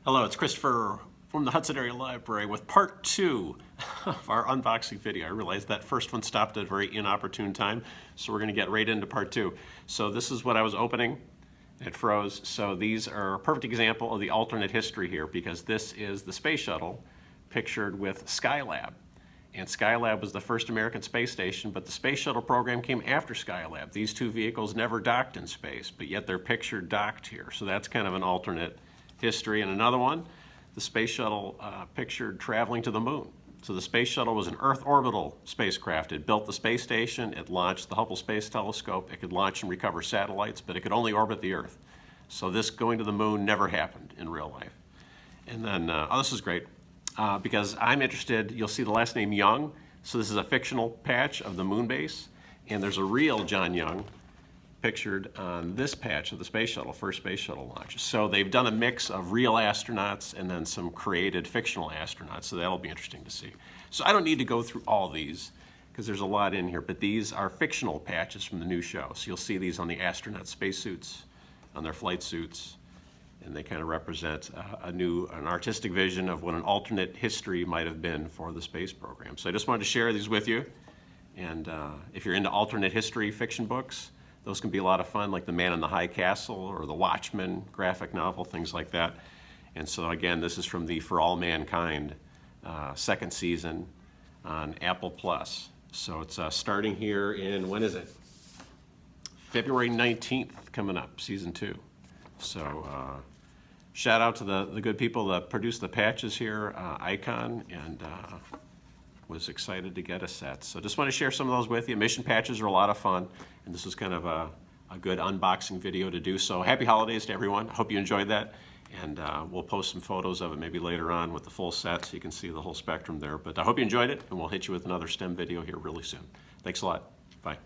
Hello, it's Christopher from the Hudson Area Library with part 2 of our unboxing video. I realized that first one stopped at a very inopportune time, so we're going to get right into part 2. So this is what I was opening. It froze. So these are a perfect example of the alternate history here, because this is the space shuttle pictured with Skylab. And Skylab was the first American space station, but the space shuttle program came after Skylab. These two vehicles never docked in space, but yet they're pictured docked here. So that's kind of an alternate history. And another one, the space shuttle pictured traveling to the moon. So the space shuttle was an Earth orbital spacecraft. It built the space station, it launched the Hubble Space Telescope, it could launch and recover satellites, but it could only orbit the Earth. So this going to the moon never happened in real life. And then, oh, this is great, because I'm interested, you'll see the last name Young. So this is a fictional patch of the moon base, and there's a real John Young pictured on this patch of the space shuttle, first space shuttle launch. So they've done a mix of real astronauts and then some created fictional astronauts, so that'll be interesting to see. So I don't need to go through all these because there's a lot in here, but these are fictional patches from the new show. So you'll see these on the astronaut spacesuits, on their flight suits, and they kind of represent an artistic vision of what an alternate history might have been for the space program. So I just wanted to share these with you. And if you're into alternate history fiction books, those can be a lot of fun, like The Man in the High Castle or The Watchmen graphic novel, things like that. And so again, this is from the For All Mankind second season on Apple Plus. So it's starting here in, when is it? February 19th coming up, season 2. So shout out to the good people that produced the patches here, Icon, and was excited to get a set. So just want to share some of those with you. Mission patches are a lot of fun, and this was kind of a good unboxing video to do. So happy holidays to everyone. Hope you enjoyed that, and we'll post some photos of it maybe later on with the full set so you can see the whole spectrum there. But I hope you enjoyed it, and we'll hit you with another STEM video here really soon. Thanks a lot. Bye.